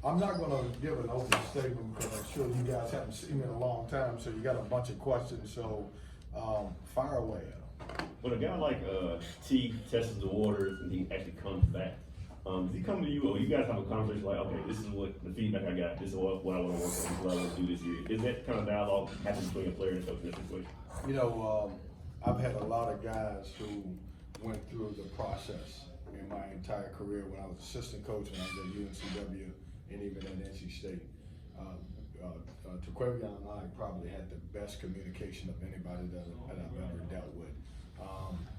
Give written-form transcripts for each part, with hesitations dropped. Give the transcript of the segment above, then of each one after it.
I'm not gonna give an open statement because I'm sure you guys haven't seen me in a long time, so you got a bunch of questions, so, fire away. When a guy like T tests the waters and he actually comes back, does he come to you or you guys have a conversation like, okay, this is what the feedback I got, this is what I want to work on, this is what I want to do this year? Is that kind of dialogue happens between a player and coach in this situation? You know, I've had a lot of guys who went through the process in my entire career when I was assistant coach when I was at UNCW and even at NC State. Terquavion and I probably had the best communication of anybody that I've ever dealt with.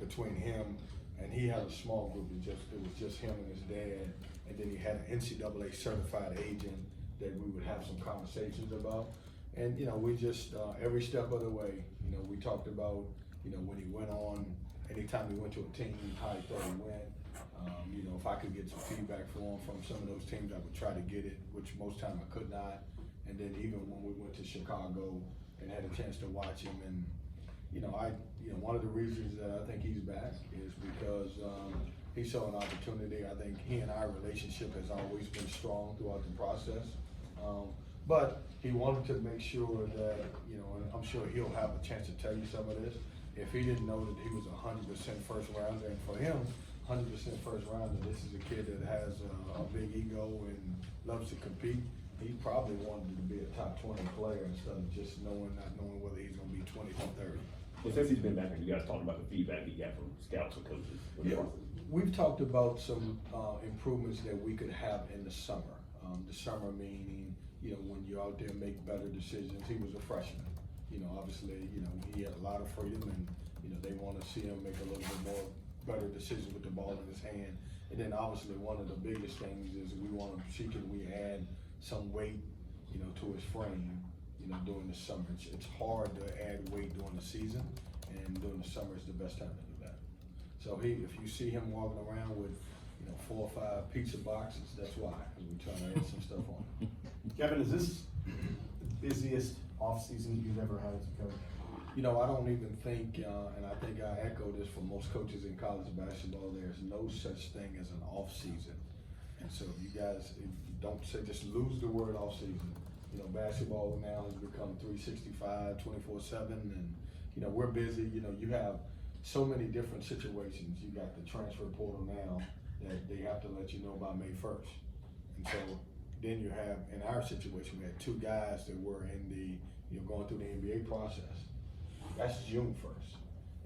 Between him and he had a small group, it was just him and his dad, and then he had an NCAA certified agent that we would have some conversations about. And you know, we just every step of the way, you know, we talked about, you know, when he went on, anytime he went to a team, how he thought he went. You know, if I could get some feedback from some of those teams, I would try to get it, which most time I could not. And then even when we went to Chicago and had a chance to watch him, and you know, one of the reasons that I think he's back is because he saw an opportunity. I think he and our relationship has always been strong throughout the process. But he wanted to make sure that, you know, and I'm sure he'll have a chance to tell you some of this. If he didn't know that he was 100% first rounder, and for him, 100% first rounder, this is a kid that has a big ego and loves to compete. He probably wanted to be a top 20 player instead of just not knowing whether he's going to be 20 or 30. Well, since he's been back, you guys talked about the feedback he got from scouts and coaches. Yeah, we've talked about some improvements that we could have in the summer. The summer meaning, you know, when you're out there make better decisions. He was a freshman. You know, obviously, you know, he had a lot of freedom, and you know, they want to see him make a little bit more better decisions with the ball in his hand. And then obviously one of the biggest things is we want to see can we add some weight, you know, to his frame, you know, during the summer. It's hard to add weight during the season, and during the summer is the best time to do that. So if you see him walking around with, you know, 4 or 5 pizza boxes, that's why, because we're trying to add some stuff on. Kevin, is this the busiest off-season you've ever had as a coach? You know, I don't even think, and I think I echo this for most coaches in college basketball, there's no such thing as an off season. And so you guys, don't say, just lose the word off season. You know, basketball now has become 365, 24/7, and you know, we're busy. You know, you have so many different situations. You got the transfer portal now that they have to let you know by May 1st. And so then you have, in our situation, we had 2 guys that were in the, you know, going through the NBA process. That's June 1st.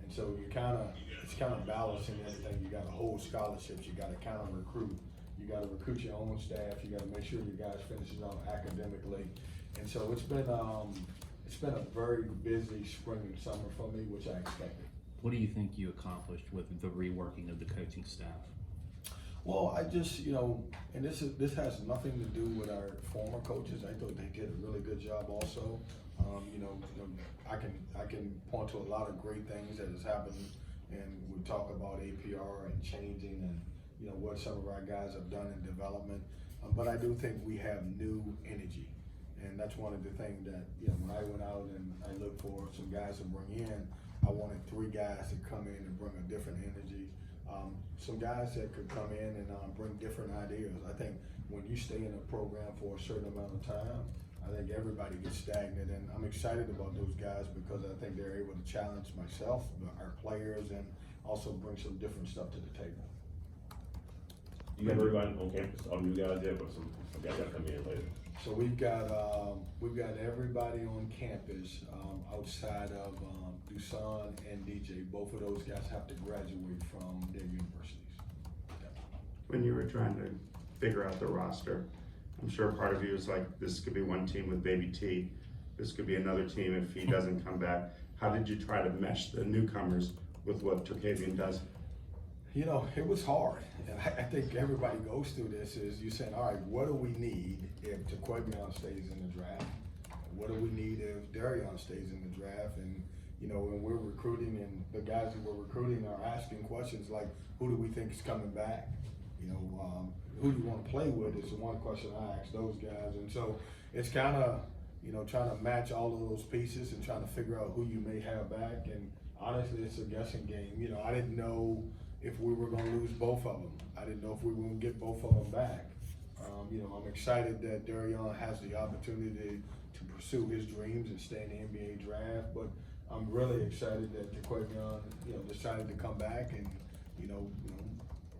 And so it's kind of balancing everything. You got to hold scholarships, you got to kind of recruit. You got to recruit your own staff. You got to make sure your guys finishes out academically. And so it's been a very busy spring and summer for me, which I expected. What do you think you accomplished with the reworking of the coaching staff? Well, I just, you know, and this has nothing to do with our former coaches. I thought they did a really good job also. You know, I can point to a lot of great things that has happened, and we talk about APR and changing and, you know, what some of our guys have done in development. But I do think we have new energy. And that's one of the things that, you know, when I went out and I looked for some guys to bring in, I wanted 3 guys to come in and bring a different energy. Some guys that could come in and bring different ideas. I think when you stay in a program for a certain amount of time, I think everybody gets stagnant, and I'm excited about those guys because I think they're able to challenge myself, our players, and also bring some different stuff to the table. You got everybody on campus, all new guys there, but some guys got to come in later. So we've got everybody on campus outside of Dusan and DJ. Both of those guys have to graduate from their universities. When you were trying to figure out the roster, I'm sure part of you is like, this could be one team with Baby T. This could be another team if he doesn't come back. How did you try to mesh the newcomers with what Terquavion does? You know, it was hard. And I think everybody goes through this is you're saying, all right, what do we need if Terquavion stays in the draft? What do we need if Breon stays in the draft? And, you know, when we're recruiting and the guys that we're recruiting are asking questions like, who do we think is coming back? You know, who do you want to play with is the one question I ask those guys. And so it's kind of, you know, trying to match all of those pieces and trying to figure out who you may have back. And honestly, it's a guessing game. You know, I didn't know if we were going to lose both of them. I didn't know if we were going to get both of them back. I'm excited that Breon has the opportunity to pursue his dreams and stay in the NBA draft, but I'm really excited that Terquavion, decided to come back and,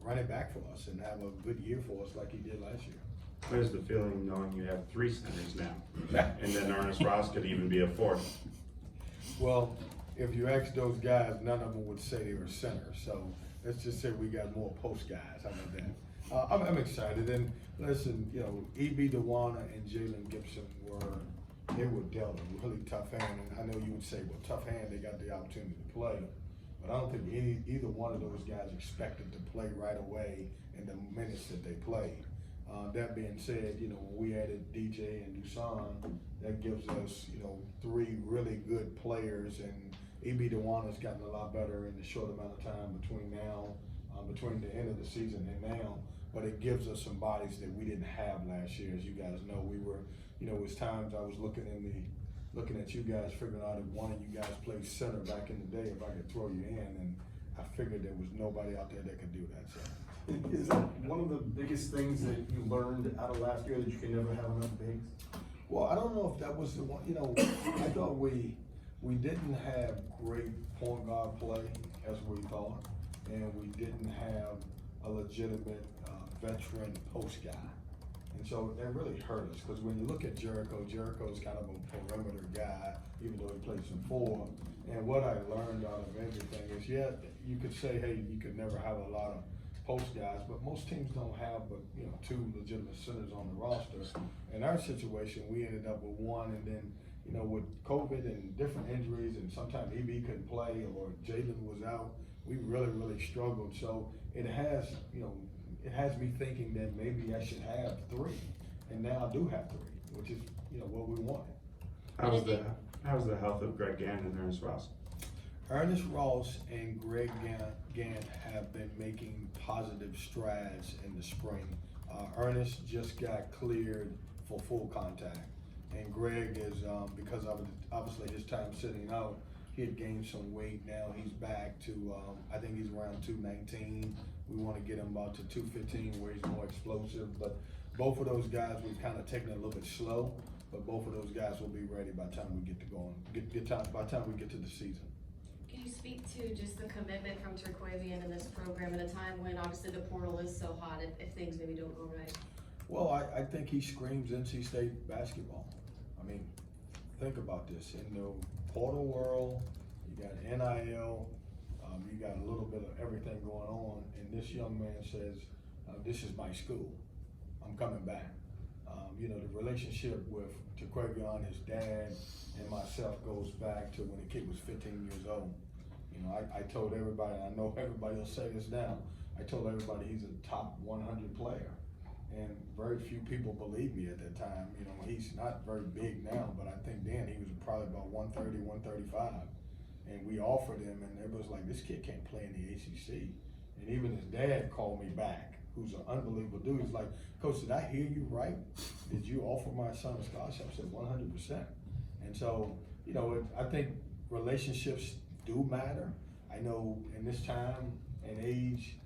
run it back for us and have a good year for us like he did last year. Where's the feeling knowing you have 3 centers now? And then Ernest Ross could even be a 4th. Well, if you ask those guys, none of them would say they were centers. So let's just say we got more post guys. How about that? I'm excited. And listen, E.B. Dewana and Jalen Gibson were dealt a really tough hand. And I know you would say, well, tough hand, they got the opportunity to play. But I don't think either one of those guys expected to play right away in the minutes that they played. That being said, when we added DJ and Dusan, that gives us, 3 really good players, and E.B. Dewana's gotten a lot better in the short amount of time between the end of the season and now. But it gives us some bodies that we didn't have last year. As you guys know, we were, it was times I was looking at you guys, figuring out if one of you guys played center back in the day, if I could throw you in, and I figured there was nobody out there that could do that. So. Is that one of the biggest things that you learned out of last year, that you can never have enough bigs? Well, I don't know if that was the one. I thought we didn't have great point guard play as we thought, and we didn't have a legitimate veteran post guy. And so that really hurt us, because when you look at Jericho's kind of a perimeter guy, even though he plays some 4. And what I learned out of everything is, you could say, hey, you could never have a lot of post guys, but most teams don't have but 2 legitimate centers on the roster. In our situation, we ended up with 1, and then with COVID and different injuries, and sometimes EB couldn't play or Jalen was out, we really struggled. So it has me thinking that maybe I should have 3, and now I do have 3, which is what we wanted. How's the health of Greg Gann and Ernest Ross? Ernest Ross and Greg Gant have been making positive strides in the spring. Ernest just got cleared for full contact, and Greg is, because of obviously his time sitting out, he had gained some weight. Now he's back to, I think he's around 219. We want to get him about to 215 where he's more explosive. But both of those guys, we've kind of taken it a little bit slow, but both of those guys will be ready by the time we get to going, by the time we get to the season. Can you speak to just the commitment from Terquavion in this program at a time when obviously the portal is so hot if things maybe don't go right? Well, I think he screams NC State basketball. I mean, think about this. In the portal world, you got NIL, you got a little bit of everything going on, and this young man says, this is my school. I'm coming back. The relationship with Terquavion, his dad, and myself goes back to when the kid was 15 years old. I told everybody, I know everybody will say this now, I told everybody he's a top 100 player. And very few people believed me at that time. He's not very big now, but I think then he was probably about 130, 135. And we offered him, and it was like, this kid can't play in the ACC. And even his dad called me back, who's an unbelievable dude. He's like, Coach, did I hear you right? Did you offer my son a scholarship? I said, 100%. And so, I think relationships do matter. I know in this time and age,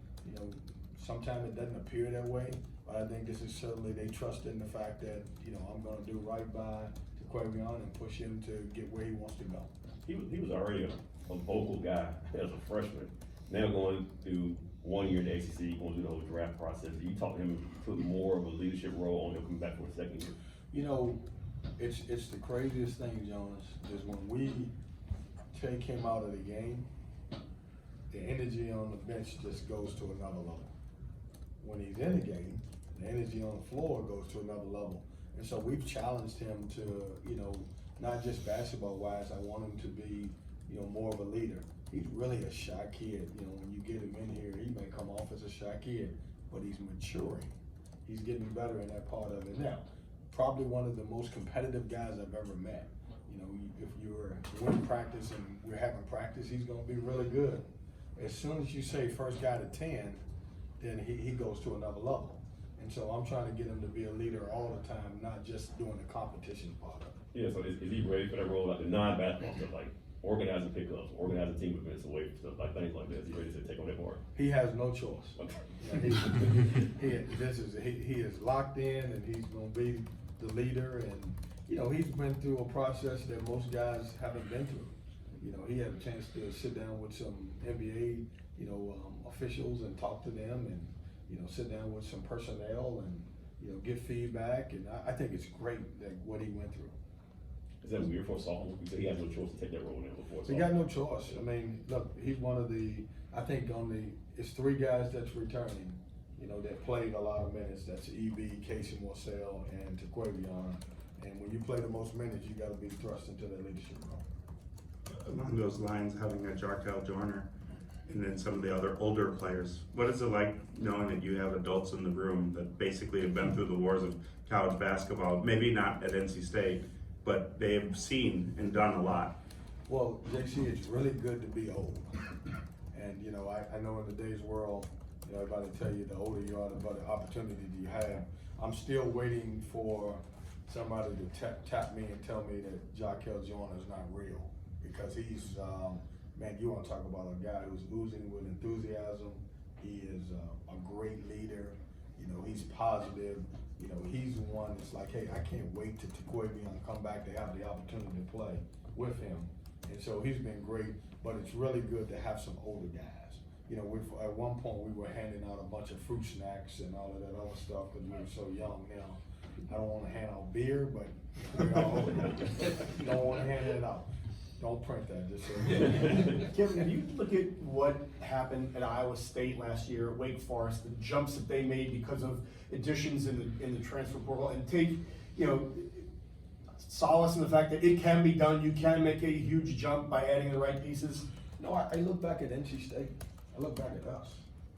sometimes it doesn't appear that way, but I think this is certainly, they trust in the fact that, I'm gonna do right by Terquavion and push him to get where he wants to go. He was already a vocal guy as a freshman. Now going through 1 year in the ACC, going through the whole draft process. You talk to him and put more of a leadership role on him coming back for a second year. It's the craziest thing, Jonas, is when we take him out of the game, the energy on the bench just goes to another level. When he's in the game, the energy on the floor goes to another level. And so we've challenged him to, not just basketball-wise, I want him to be, more of a leader. He's really a shy kid. When you get him in here, he may come off as a shy kid, but he's maturing. He's getting better in that part of it. Now, probably one of the most competitive guys I've ever met. If we're in practice and we're having practice, he's gonna be really good. As soon as you say first guy to 10, then he goes to another level. And so I'm trying to get him to be a leader all the time, not just doing the competition part of it. Yeah, so is he ready for that role, like the non-basketball stuff, like organizing pickups, organizing team events away from stuff like things like this? You ready to take on that part? He has no choice. Okay. He is locked in, and he's going to be the leader. And you know, he's been through a process that most guys haven't been through. You know, he had a chance to sit down with some NBA, officials and talk to them, and sit down with some personnel and get feedback. And I think it's great that what he went through. Is that weird for a sophomore? Because he has no choice to take that role now before. He got no choice. I mean, look, he's one of I think it's 3 guys that's returning, that played a lot of minutes. That's EB, Casey Morcell, and Terquavion. And when you play the most minutes, you got to be thrust into that leadership role. Along those lines, having a Jarkel Joyner and then some of the other older players, what is it like knowing that you have adults in the room that basically have been through the wars of college basketball, maybe not at NC State, but they have seen and done a lot? Well, JC, it's really good to be old. And, I know in today's world, everybody tell you the older you are, the better opportunity you have. I'm still waiting for somebody to tap me and tell me that Jarkel Joyner is not real. Because he's, man, you want to talk about a guy who's oozing with enthusiasm. He is a great leader. He's positive. He's the one that's like, hey, I can't wait to Terquavion come back to have the opportunity to play with him. And so he's been great, but it's really good to have some older guys. At one point we were handing out a bunch of fruit snacks and all of that other stuff because we were so young. Now, I don't want to hand out beer, but we're all older. You don't want to hand it out. Don't print that, just so Kevin, if you look at what happened at Iowa State last year, at Wake Forest, the jumps that they made because of additions in the transfer portal, and take, solace in the fact that it can be done, you can make a huge jump by adding the right pieces. I look back at NC State. I look back at us.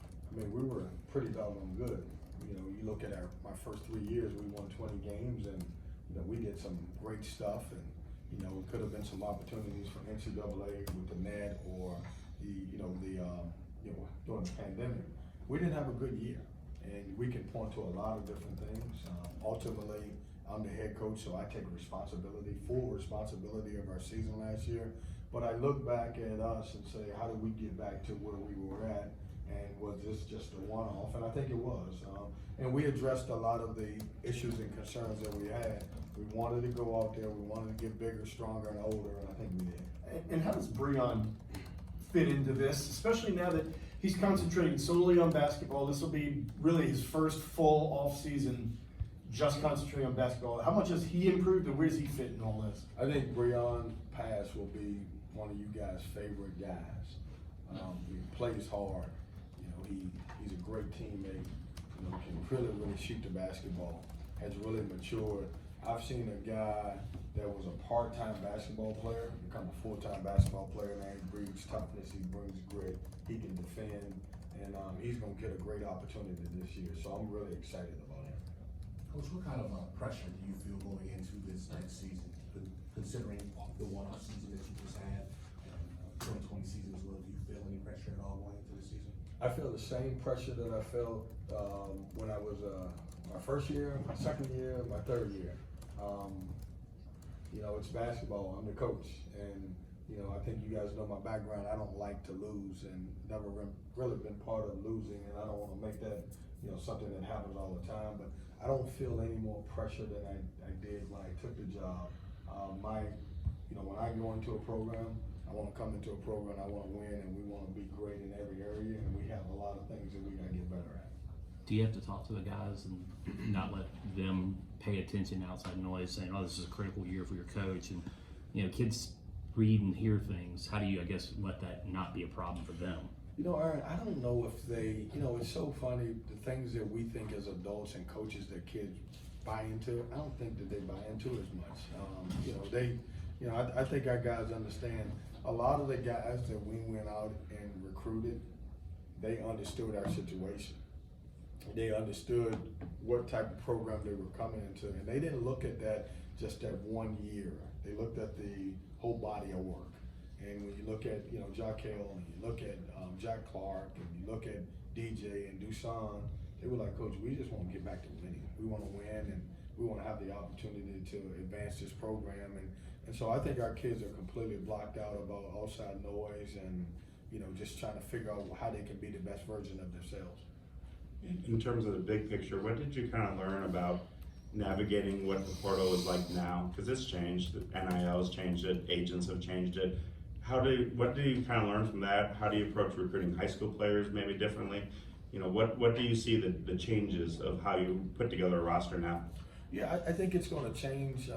I mean, we were pretty doggone good. You look at my first 3 years, we won 20 games, and we did some great stuff. And it could have been some opportunities for NCAA with the net or during the pandemic. We didn't have a good year, and we can point to a lot of different things. Ultimately, I'm the head coach, so I take full responsibility of our season last year. But I look back at us and say, how did we get back to where we were at? And was this just a one-off? And I think it was. And we addressed a lot of the issues and concerns that we had. We wanted to go out there, we wanted to get bigger, stronger, and older, and I think we did. And how does Breon fit into this, especially now that he's concentrating solely on basketball? This will be really his first full off season just concentrating on basketball. How much has he improved, and where does he fit in all this? I think Breon Pass will be one of you guys' favorite guys. He plays hard. He's a great teammate. Can really shoot the basketball. Has really matured. I've seen a guy that was a part-time basketball player become a full-time basketball player, and he brings toughness, he brings grit, he can defend, and he's going to get a great opportunity this year. So I'm really excited about him. Coach, what kind of pressure do you feel going into this next season, considering the one-off season that you just had, 2020 season as well? Do you feel any pressure at all going into the season? I feel the same pressure that I felt when I was my first year, my second year, my third year. It's basketball. I'm the coach, and I think you guys know my background. I don't like to lose, and never really been part of losing, and I don't want to make that something that happens all the time. But I don't feel any more pressure than I did when I took the job. When I go into a program, I want to come into a program, I want to win, and we want to be great in every area, and we have a lot of things that we got to get better at. Do you have to talk to the guys and not let them pay attention to outside noise, saying, oh, this is a critical year for your coach? And, kids read and hear things. How do you, let that not be a problem for them? Aaron, I don't know if they, it's so funny, the things that we think as adults and coaches that kids buy into, I don't think that they buy into as much. I think our guys understand. A lot of the guys that we went out and recruited, they understood our situation. They understood what type of program they were coming into, and they didn't look at that just that 1 year. They looked at the whole body of work. And when you look at, Jarkel, and you look at Jack Clark, and you look at DJ and Dusan, they were like, Coach, we just want to get back to winning. We want to win, and we want to have the opportunity to advance this program. And so I think our kids are completely blocked out about outside noise and, you know, just trying to figure out how they can be the best version of themselves. In terms of the big picture, what did you kind of learn about navigating what the portal is like now? Because it's changed, the NIL has changed it, agents have changed it. What do you kind of learn from that? How do you approach recruiting high school players maybe differently? You know, what do you see the changes of how you put together a roster now? Yeah, I think it's going to change, you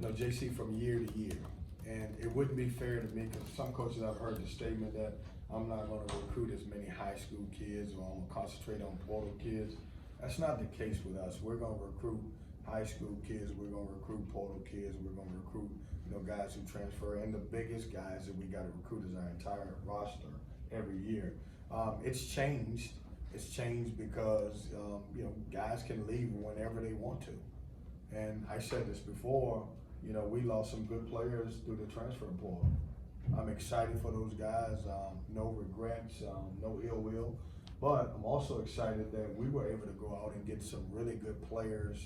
know, JC, from year to year. And it wouldn't be fair to me, because some coaches, I've heard the statement that I'm not going to recruit as many high school kids, or I'm going to concentrate on portal kids. That's not the case with us. We're going to recruit high school kids, we're going to recruit portal kids, we're going to recruit, you know, guys who transfer, and the biggest guys that we got to recruit is our entire roster every year. It's changed. It's changed because, you know, guys can leave whenever they want to. And I said this before, you know, we lost some good players through the transfer portal. I'm excited for those guys, no regrets, no ill will. But I'm also excited that we were able to go out and get some really good players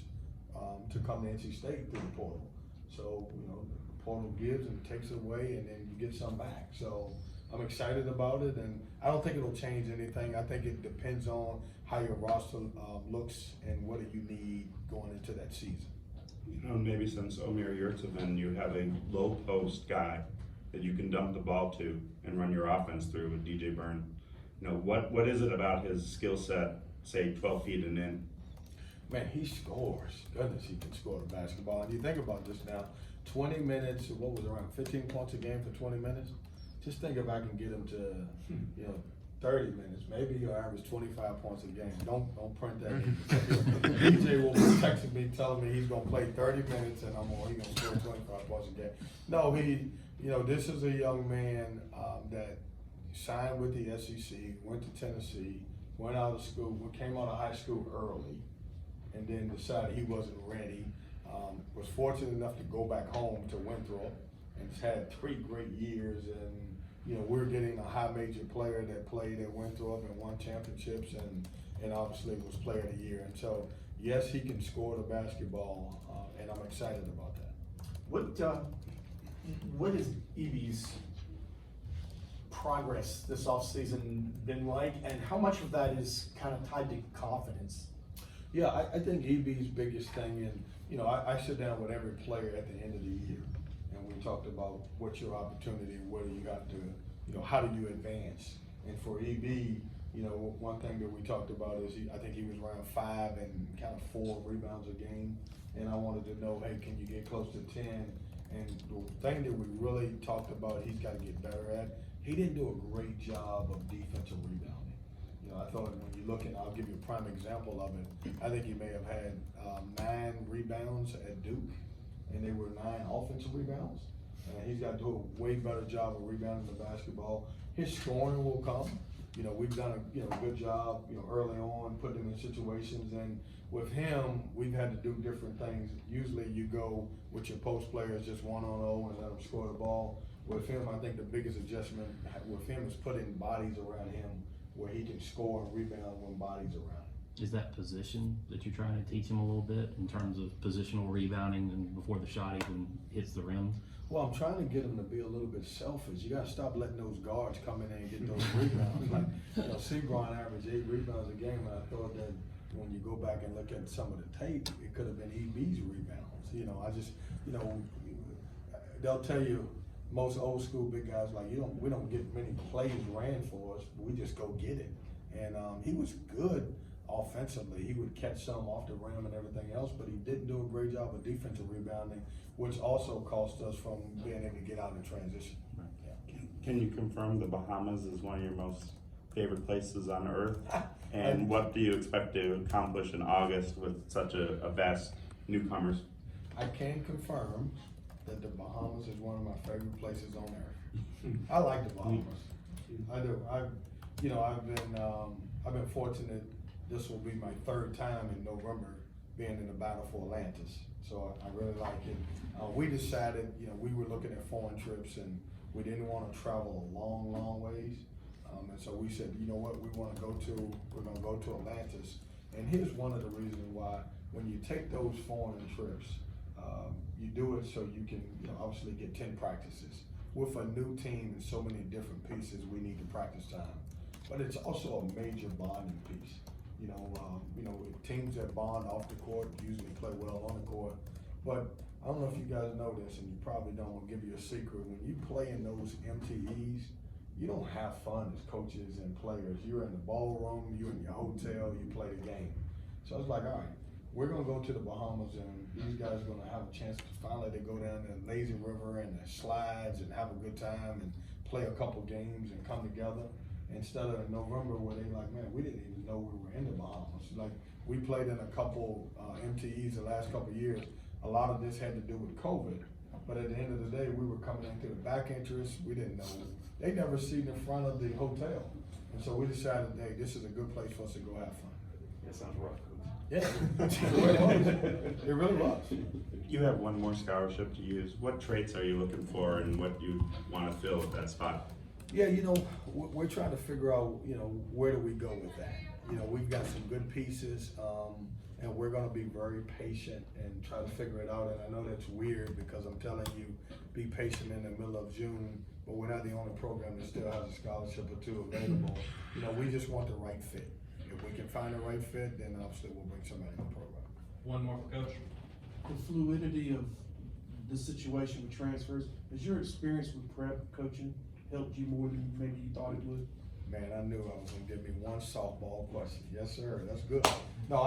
to come to NC State through the portal. So, you know, the portal gives and takes away, and then you get some back. So I'm excited about it, and I don't think it'll change anything. I think it depends on how your roster looks and what do you need going into that season. You know, maybe since Omer Yurtseven, you have a low post guy that you can dump the ball to and run your offense through with DJ Byrne. You know, what is it about his skill set, say 12 feet and in? Man, he scores. Goodness, he can score the basketball. And you think about this now, 20 minutes, what was it, around 15 points a game for 20 minutes? Just think if I can get him to, you know, 30 minutes, maybe he'll average 25 points a game. Don't print that in. DJ will be texting me, telling me he's gonna play 30 minutes and he's gonna score 25 points a game. No, you know, this is a young man that signed with the SEC, went to Tennessee, went out of school, came out of high school early, and then decided he wasn't ready. Was fortunate enough to go back home to Winthrop, and has had 3 great years. And you know, we're getting a high major player that played at Winthrop and won championships, and obviously was player of the year. And so, yes, he can score the basketball, and I'm excited about that. What has Evie's progress this offseason been like, and how much of that is kind of tied to confidence? Yeah, I think EB's biggest thing, and you know, I sit down with every player at the end of the year, and we talked about what's your opportunity, what do you got to, you know, how do you advance? And for EB, you know, one thing that we talked about is I think he was around 5 and kind of 4 rebounds a game, and I wanted to know, hey, can you get close to 10? And the thing that we really talked about, he's got to get better at, he didn't do a great job of defensive rebounding. You know, I thought when you look at, I'll give you a prime example of it, I think he may have had 9 rebounds at Duke, and they were 9 offensive rebounds. And he's got to do a way better job of rebounding the basketball. His scoring will come. You know, we've done a good job, you know, early on, putting him in situations. And with him, we've had to do different things. Usually you go with your post players just 1-on-0 and let them score the ball. With him, I think the biggest adjustment with him is putting bodies around him where he can score and rebound when bodies around him. Is that position that you're trying to teach him a little bit in terms of positional rebounding and before the shot even hits the rim? Well, I'm trying to get him to be a little bit selfish. You got to stop letting those guards come in there and get those rebounds. Like, you know, Sebron averaged 8 rebounds a game, and I thought that when you go back and look at some of the tape, it could have been EB's rebounds. You know, I just, you know, they'll tell you most old school big guys like we don't get many plays ran for us, but we just go get it. And he was good offensively. He would catch some off the rim and everything else, but he didn't do a great job of defensive rebounding, which also cost us from being able to get out in transition. Right. Yeah. Can you confirm the Bahamas is one of your most favorite places on earth? And what do you expect to accomplish in August with such a vast newcomers? I can confirm that the Bahamas is one of my favorite places on earth. I like the Bahamas. I do. I've been fortunate. This will be my 3rd time in November being in the battle for Atlantis. So I really like it. We decided, you know, we were looking at foreign trips and we didn't want to travel a long, long ways. And so we said, you know what, we're going to go to Atlantis. And here's one of the reasons why when you take those foreign trips, you do it so you can, obviously get 10 practices. With a new team and so many different pieces, we need the practice time. But it's also a major bonding piece. Teams that bond off the court usually play well on the court. But I don't know if you guys know this, and you probably don't. I'll give you a secret. When you play in those MTEs, you don't have fun as coaches and players. You're in the ballroom, you're in your hotel, you play the game. So I was like, all right, we're gonna go to the Bahamas, and these guys are gonna have a chance to finally go down the lazy river and the slides and have a good time and play a couple games and come together. Instead of November where they like, man, we didn't even know we were in the Bahamas. Like, we played in a couple MTEs the last couple of years. A lot of this had to do with COVID, but at the end of the day, we were coming into the back entrance. We didn't know. They never seen the front of the hotel. And so we decided, hey, this is a good place for us to go have fun. That sounds rough, Coach. Yeah, it really was. You have one more scholarship to use. What traits are you looking for and what you want to fill with that spot? Yeah, we're trying to figure out, where do we go with that? We've got some good pieces, and we're gonna be very patient and try to figure it out. And I know that's weird because I'm telling you, be patient in the middle of June, but we're not the only program that still has a scholarship or two available. We just want the right fit. If we can find the right fit, then obviously we'll bring somebody in the program. One more for Coach. The fluidity of the situation with transfers, has your experience with prep coaching helped you more than maybe you thought it would? Man, I knew I was gonna give me one softball question. Yes, sir, that's good. No,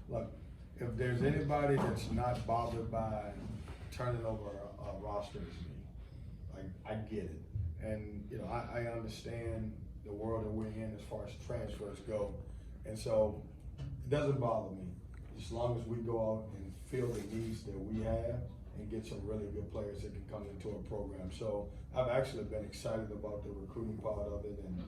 look, if there's anybody that's not bothered by turning over a roster, it's me. Like, I get it. And, I understand the world that we're in as far as transfers go. And so, it doesn't bother me, as long as we go out and fill the needs that we have and get some really good players that can come into our program. So I've actually been excited about the recruiting part of it, and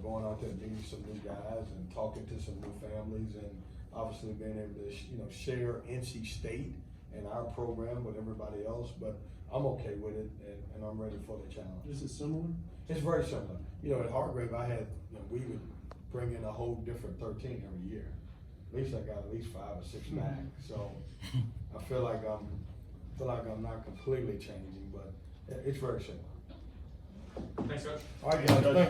going out there and meeting some new guys and talking to some new families, and obviously being able to share NC State and our program with everybody else. But I'm okay with it, and I'm ready for the challenge. Is it similar? It's very similar. At Hargrave, I had we would bring in a whole different 13 every year. At least I got at least 5 or 6 back. So I feel like I'm not completely changing, but it's very similar. Thanks, Coach. All right, guys. Thank you.